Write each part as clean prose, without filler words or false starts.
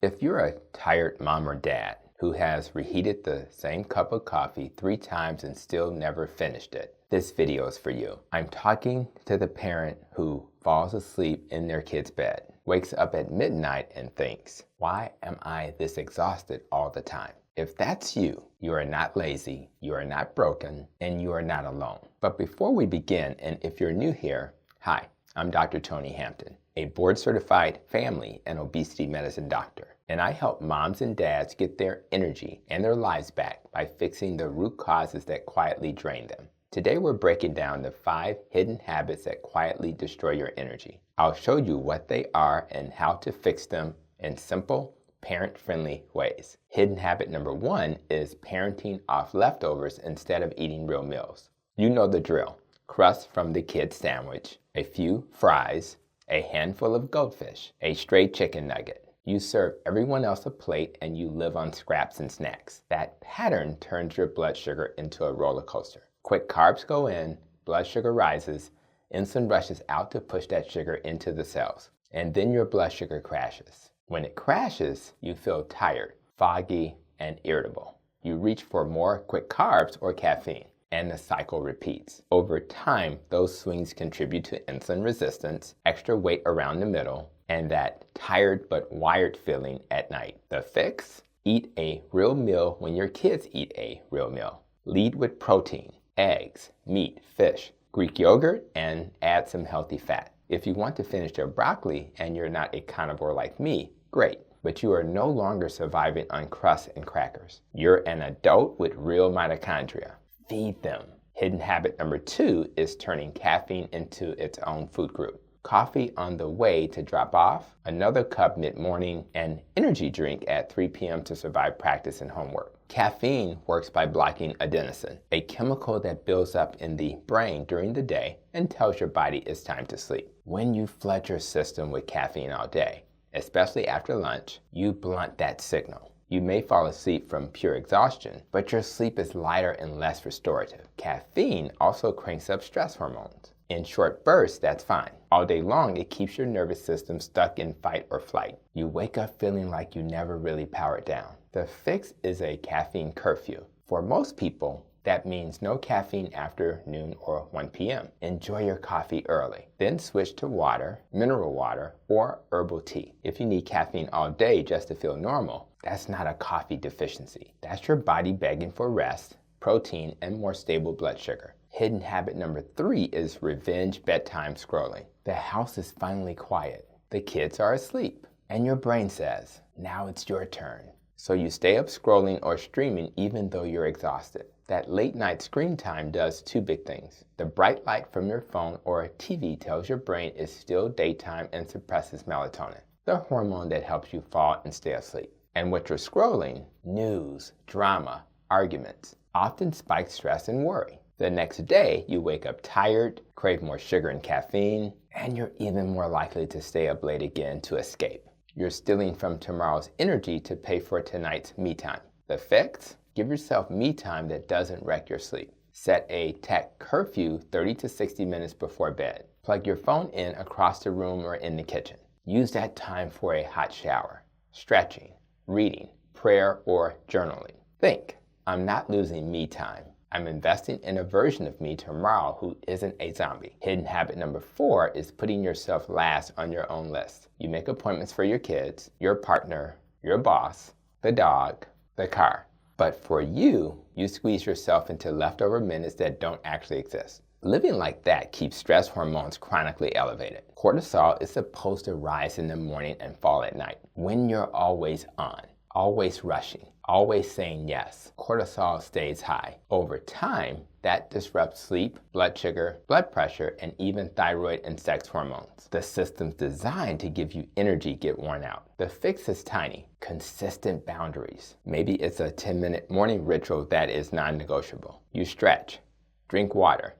If you're a tired mom or dad who has reheated the same cup of coffee 3 times and still never finished it, this video is for you. I'm talking to the parent who falls asleep in their kid's bed, wakes up at midnight and thinks, why am I this exhausted all the time? If that's you, you are not lazy, you are not broken, and you are not alone. But before we begin, and if you're new here, hi, I'm Dr. Tony Hampton, a board-certified family and obesity medicine doctor. And I help moms and dads get their energy and their lives back by fixing the root causes that quietly drain them. Today we're breaking down the 5 hidden habits that quietly destroy your energy. I'll show you what they are and how to fix them in simple, parent-friendly ways. Hidden habit number 1 is parenting off leftovers instead of eating real meals. You know the drill. Crust from the kid's sandwich, a few fries, a handful of goldfish, a stray chicken nugget. You serve everyone else a plate and you live on scraps and snacks. That pattern turns your blood sugar into a roller coaster. Quick carbs go in, blood sugar rises, insulin rushes out to push that sugar into the cells, and then your blood sugar crashes. When it crashes, you feel tired, foggy, and irritable. You reach for more quick carbs or caffeine, and the cycle repeats. Over time, those swings contribute to insulin resistance, extra weight around the middle, and that tired but wired feeling at night. The fix? Eat a real meal when your kids eat a real meal. Lead with protein, eggs, meat, fish, Greek yogurt, and add some healthy fat. If you want to finish your broccoli and you're not a carnivore like me, great. But you are no longer surviving on crusts and crackers. You're an adult with real mitochondria. Feed them. Hidden habit number 2 is turning caffeine into its own food group. Coffee on the way to drop off, another cup mid-morning, and energy drink at 3 p.m. to survive practice and homework. Caffeine works by blocking adenosine, a chemical that builds up in the brain during the day and tells your body it's time to sleep. When you flood your system with caffeine all day, especially after lunch, you blunt that signal. You may fall asleep from pure exhaustion, but your sleep is lighter and less restorative. Caffeine also cranks up stress hormones. In short bursts, that's fine. All day long, it keeps your nervous system stuck in fight or flight. You wake up feeling like you never really powered down. The fix is a caffeine curfew. For most people, that means no caffeine after noon or 1 p.m. Enjoy your coffee early. Then switch to water, mineral water, or herbal tea. If you need caffeine all day just to feel normal, that's not a coffee deficiency. That's your body begging for rest, protein, and more stable blood sugar. Hidden habit number 3 is revenge bedtime scrolling. The house is finally quiet. The kids are asleep. And your brain says, now it's your turn. So you stay up scrolling or streaming even though you're exhausted. That late night screen time does 2 big things. The bright light from your phone or TV tells your brain it's still daytime and suppresses melatonin, the hormone that helps you fall and stay asleep. And what you're scrolling, news, drama, arguments, often spikes stress and worry. The next day, you wake up tired, crave more sugar and caffeine, and you're even more likely to stay up late again to escape. You're stealing from tomorrow's energy to pay for tonight's me time. The fix? Give yourself me time that doesn't wreck your sleep. Set a tech curfew 30 to 60 minutes before bed. Plug your phone in across the room or in the kitchen. Use that time for a hot shower, stretching, reading, prayer, or journaling. Think, I'm not losing me time. I'm investing in a version of me tomorrow who isn't a zombie. Hidden habit number 4 is putting yourself last on your own list. You make appointments for your kids, your partner, your boss, the dog, the car. But for you, you squeeze yourself into leftover minutes that don't actually exist. Living like that keeps stress hormones chronically elevated. Cortisol is supposed to rise in the morning and fall at night. When you're always on, always rushing, always saying yes, cortisol stays high. Over time, that disrupts sleep, blood sugar, blood pressure, and even thyroid and sex hormones. The system's designed to give you energy get worn out. The fix is tiny, consistent boundaries. Maybe it's a 10-minute morning ritual that is non-negotiable. You stretch, drink water,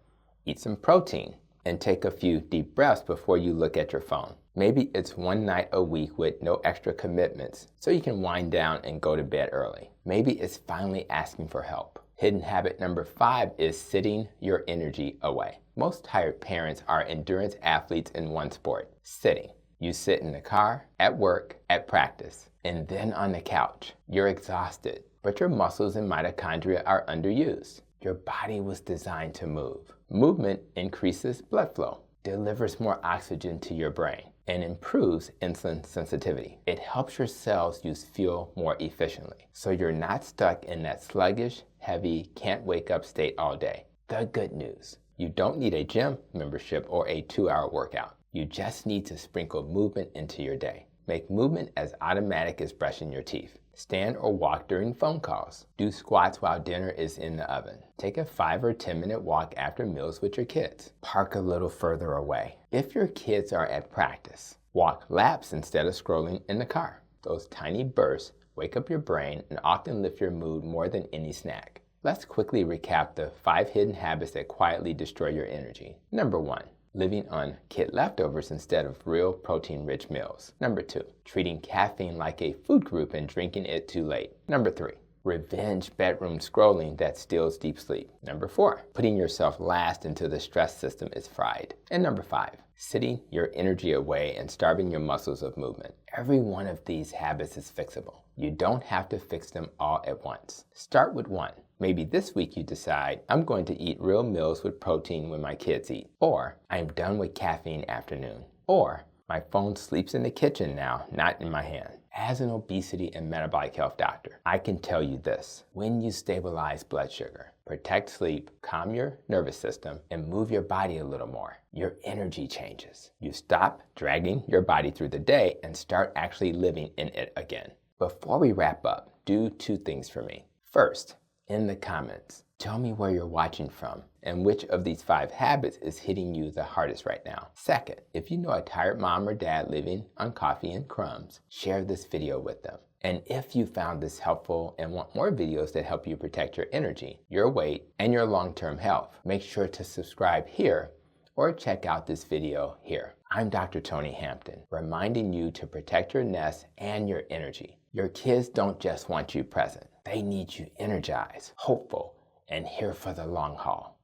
eat some protein, and take a few deep breaths before you look at your phone. Maybe it's 1 night a week with no extra commitments so you can wind down and go to bed early. Maybe it's finally asking for help. Hidden habit number 5 is sitting your energy away. Most tired parents are endurance athletes in one sport, sitting. You sit in the car, at work, at practice, and then on the couch. You're exhausted, but your muscles and mitochondria are underused. Your body was designed to move. Movement increases blood flow, delivers more oxygen to your brain, and improves insulin sensitivity. It helps your cells use fuel more efficiently, so you're not stuck in that sluggish, heavy, can't wake up state all day. The good news, you don't need a gym membership or a 2-hour workout. You just need to sprinkle movement into your day. Make movement as automatic as brushing your teeth. Stand or walk during phone calls. Do squats while dinner is in the oven. Take a 5 or 10 minute walk after meals with your kids. Park a little further away. If your kids are at practice, walk laps instead of scrolling in the car. Those tiny bursts wake up your brain and often lift your mood more than any snack. Let's quickly recap the 5 hidden habits that quietly destroy your energy. Number 1. Living on kid leftovers instead of real protein-rich meals. Number 2, treating caffeine like a food group and drinking it too late. Number 3, revenge bedroom scrolling that steals deep sleep. Number 4, putting yourself last until the stress system is fried. And number 5, sitting your energy away and starving your muscles of movement. Every one of these habits is fixable. You don't have to fix them all at once. Start with one. Maybe this week you decide, I'm going to eat real meals with protein when my kids eat. Or, I'm done with caffeine afternoon. Or, my phone sleeps in the kitchen now, not in my hand. As an obesity and metabolic health doctor, I can tell you this. When you stabilize blood sugar, protect sleep, calm your nervous system, and move your body a little more, your energy changes. You stop dragging your body through the day and start actually living in it again. Before we wrap up, do 2 things for me. First, in the comments, tell me where you're watching from and which of these 5 habits is hitting you the hardest right now. Second, if you know a tired mom or dad living on coffee and crumbs, share this video with them. And if you found this helpful and want more videos that help you protect your energy, your weight, and your long-term health, make sure to subscribe here or check out this video here. I'm Dr. Tony Hampton, reminding you to protect your nest and your energy. Your kids don't just want you present. They need you energized, hopeful, and here for the long haul.